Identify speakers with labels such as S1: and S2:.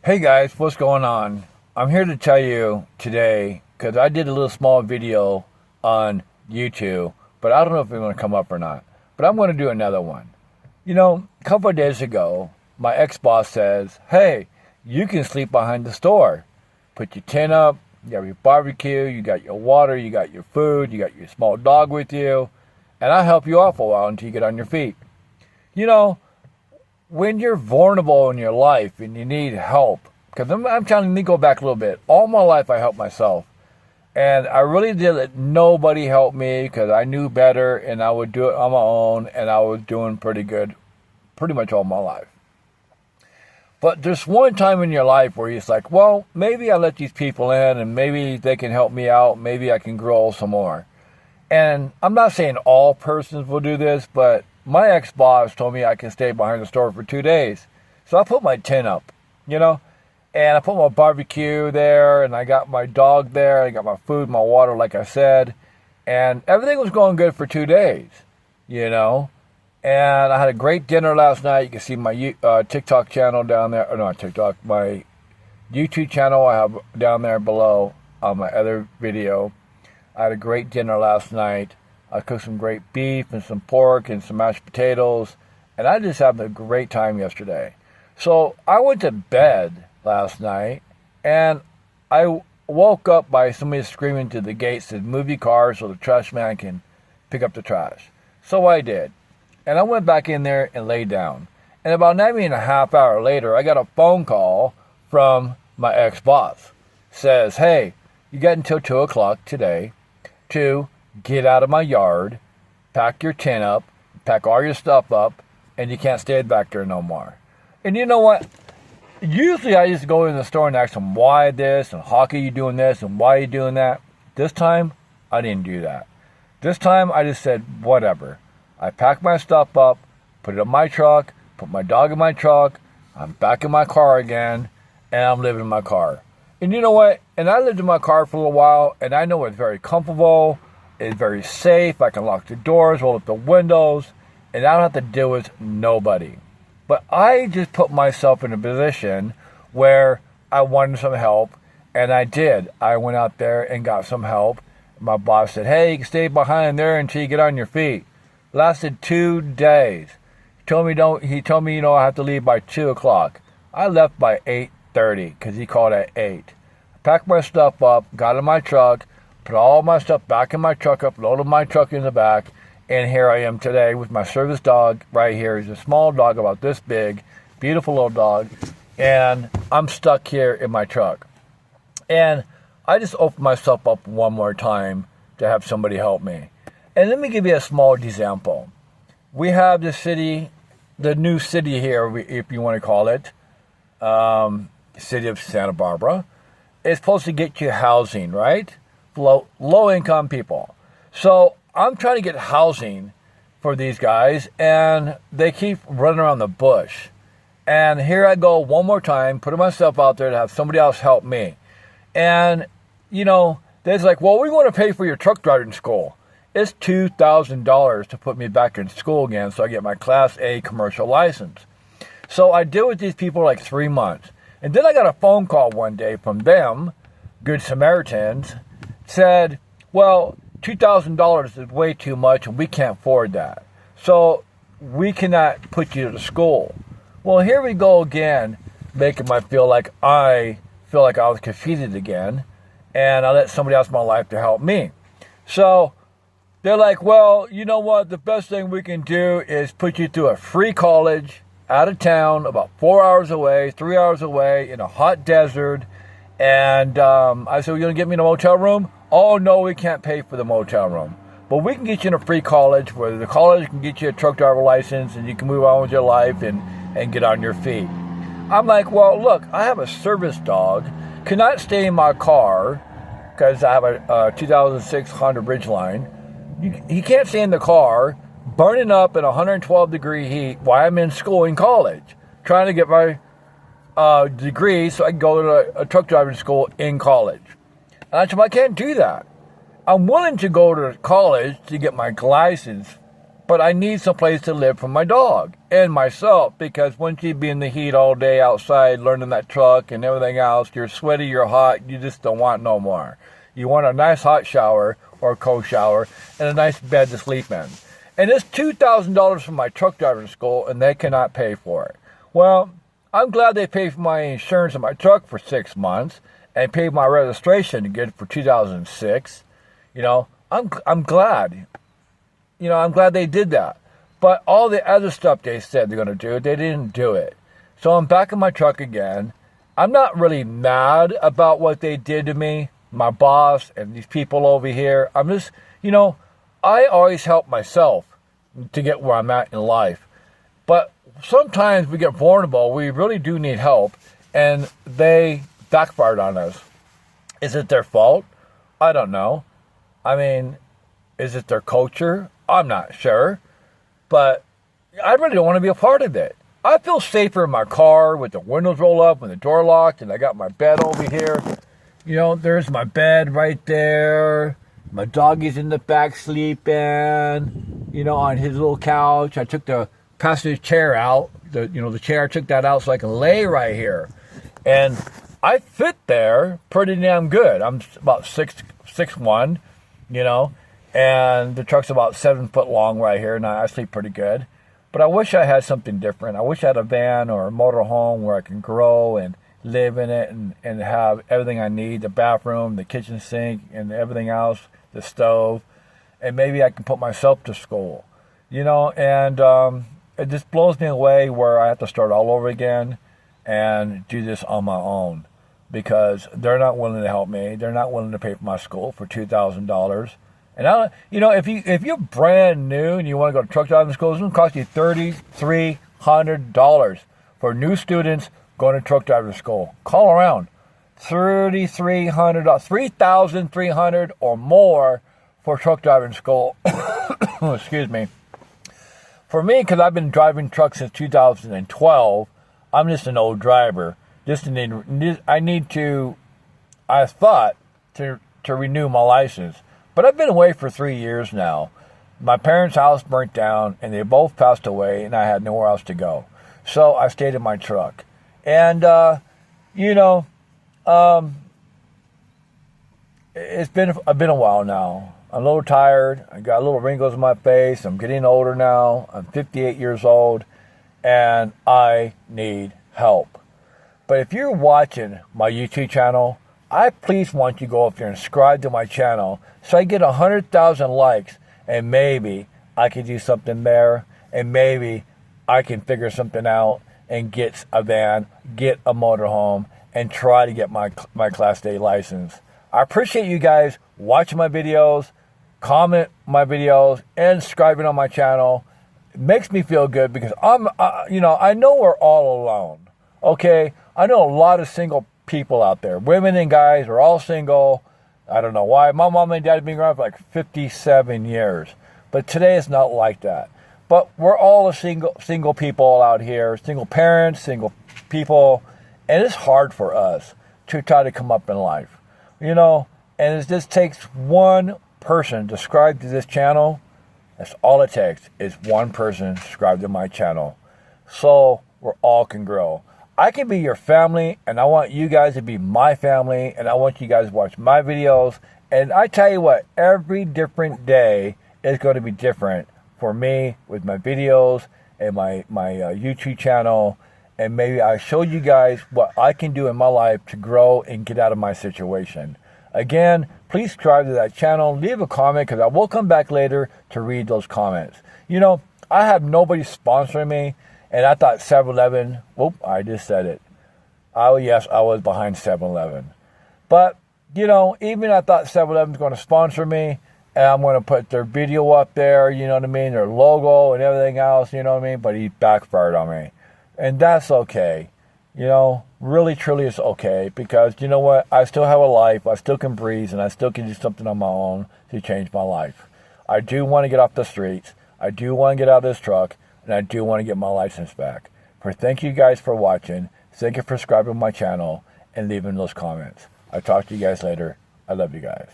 S1: Hey guys, what's going on? I'm here to tell you today because I did a little small video on YouTube, but I don't know if it's going to come up or not. But I'm going to do another one. A couple of days ago, my ex-boss says, "Hey, you can sleep behind the store. Put your tent up, you have your barbecue, you got your water, you got your food, you got your small dog with you, and I'll help you out for a while until you get on your feet." You know, when you're vulnerable in your life and you need help, because I'm telling you, go back a little bit. All my life I helped myself. And I really did let nobody help me because I knew better and I would do it on my own, and I was doing pretty good pretty much all my life. But there's one time in your life where you're like, well, maybe I let these people in and maybe they can help me out. Maybe I can grow some more. And I'm not saying all persons will do this, but my ex-boss told me I can stay behind the store for 2 days. So I put my tent up, and I put my barbecue there, and I got my dog there, I got my food, my water, like I said, and everything was going good for 2 days, And I had a great dinner last night. You can see my TikTok channel down there, or not TikTok, my YouTube channel I have down there below on my other video. I had a great dinner last night. I cooked some great beef and some pork and some mashed potatoes, and I just had a great time yesterday. So I went to bed last night, and I woke up by somebody screaming to the gate, said, "Move your car so the trash man can pick up the trash." So I did, and I went back in there and laid down. And about 9.5 hours later, I got a phone call from my ex-boss. Says, "Hey, you got until 2 o'clock today to get out of my yard, pack your tent up, pack all your stuff up, and you can't stay back there no more." And you know what? Usually I just go in the store and ask them why this and how can you doing this and why are you doing that. This time, I didn't do that. This time, I just said, whatever. I packed my stuff up, put it in my truck, put my dog in my truck, I'm back in my car again, and I'm living in my car. And you know what? And I lived in my car for a little while, and I know it's very comfortable, it's very safe, I can lock the doors, roll up the windows, and I don't have to deal with nobody. But I just put myself in a position where I wanted some help, and I did. I went out there and got some help. My boss said, "Hey, you can stay behind there until you get on your feet." Lasted 2 days. He told me, I have to leave by 2 o'clock. I left by 8:30 because he called at 8. I packed my stuff up, got in my truck, put all my stuff back in my truck up, loaded my truck in the back, and here I am today with my service dog right here. He's a small dog about this big, beautiful little dog, and I'm stuck here in my truck. And I just opened myself up one more time to have somebody help me. And let me give you a small example. We have the new city here, if you want to call it, city of Santa Barbara. It's supposed to get you housing, right? Low-income people. So I'm trying to get housing for these guys, and they keep running around the bush. And here I go one more time, putting myself out there to have somebody else help me. And, they're like, "Well, we want to pay for your truck driving school." It's $2,000 to put me back in school again so I get my Class A commercial license. So I deal with these people like 3 months. And then I got a phone call one day from them, Good Samaritans, said, "Well, $2,000 is way too much and we can't afford that. So we cannot put you to school." Well, here we go again, making me feel like I was confused again, and I let somebody else in my life to help me. So they're like, "Well, you know what? The best thing we can do is put you through a free college out of town, about 4 hours away, 3 hours away, in a hot desert." And I said, "Well, you're going to get me in a motel room?" "Oh, no, we can't pay for the motel room. But we can get you in a free college where the college can get you a truck driver license and you can move on with your life and get on your feet." I'm like, "Well, look, I have a service dog, cannot stay in my car because I have a 2006 Honda Ridgeline. He can't stay in the car, burning up in 112-degree heat while I'm in school in college, trying to get my degree so I can go to a truck driving school in college." And I told him, "I can't do that. I'm willing to go to college to get my license but I need some place to live for my dog and myself, because once you be in the heat all day outside learning that truck and everything else, you're sweaty, you're hot, you just don't want no more. You want a nice hot shower or a cold shower and a nice bed to sleep in. And it's $2,000 for my truck driving school, and they cannot pay for it. Well, I'm glad they paid for my insurance on my truck for 6 months and paid my registration to get it for 2006. You know, I'm glad. You know, I'm glad they did that. But all the other stuff they said they're going to do, they didn't do it. So I'm back in my truck again. I'm not really mad about what they did to me, my boss and these people over here. I'm just, you know, I always help myself to get where I'm at in life. But sometimes we get vulnerable. We really do need help. And they backfired on us. Is it their fault? I don't know. I mean, is it their culture? I'm not sure. But I really don't want to be a part of it. I feel safer in my car with the windows rolled up and the door locked, and I got my bed over here. You know, there's my bed right there. My doggy's in the back sleeping, you know, on his little couch. I took the passenger chair out, the chair, I took that out so I can lay right here. And I fit there pretty damn good. I'm about 6'1", you know, and the truck's about 7 foot long right here, and I sleep pretty good. But I wish I had something different. I wish I had a van or a motor home where I can grow and live in it and have everything I need, the bathroom, the kitchen sink, and everything else, the stove, and maybe I can put myself to school, you know, and it just blows me away where I have to start all over again and do this on my own, because they're not willing to help me. They're not willing to pay for my school for $2,000. And you know, if you're brand new and you want to go to truck driving school, it's going to cost you $3,300 for new students going to truck driving school. Call around. $3,300, $3,300 or more for truck driving school. Excuse me. For me, because I've been driving trucks since 2012, I'm just an old driver. I thought to renew my license. But I've been away for 3 years now. My parents' house burnt down, and they both passed away, and I had nowhere else to go. So I stayed in my truck. And, you know, it's been a while now. I'm a little tired. I got little wrinkles in my face. I'm getting older now. I'm 58 years old, and I need help. But if you're watching my YouTube channel, I please want you to go up there and subscribe to my channel so I get 100,000 likes, and maybe I can do something there, and maybe I can figure something out and get a van, get a motorhome, and try to get my Class A license. I appreciate you guys watching my videos, comment my videos, and subscribing on my channel. It makes me feel good because you know, I know we're all alone. Okay, I know a lot of single people out there. Women and guys are all single. I don't know why. My mom and dad have been around for like 57 years. But today it's not like that. But we're all single people out here, single parents, single people, and it's hard for us to try to come up in life. You know, and it just takes one person to subscribe to this channel. That's all it takes, is one person to subscribe to my channel. So we all can grow. I can be your family, and I want you guys to be my family, and I want you guys to watch my videos. And I tell you what, every different day is going to be different for me with my videos and my YouTube channel. And maybe I show you guys what I can do in my life to grow and get out of my situation. Again, please subscribe to that channel. Leave a comment, because I will come back later to read those comments. You know, I have nobody sponsoring me. And I thought 7-Eleven, whoop, I just said it. Oh, yes, I was behind 7-Eleven. But, you know, even I thought 7-Eleven's going to sponsor me, and I'm going to put their video up there, you know what I mean, their logo and everything else, you know what I mean, but he backfired on me. And that's okay. You know, really, truly it's okay, because you know what? I still have a life, I still can breathe, and I still can do something on my own to change my life. I do want to get off the streets. I do want to get out of this truck. And I do want to get my license back. Thank you guys for watching. Thank you for subscribing to my channel and leaving those comments. I'll talk to you guys later. I love you guys.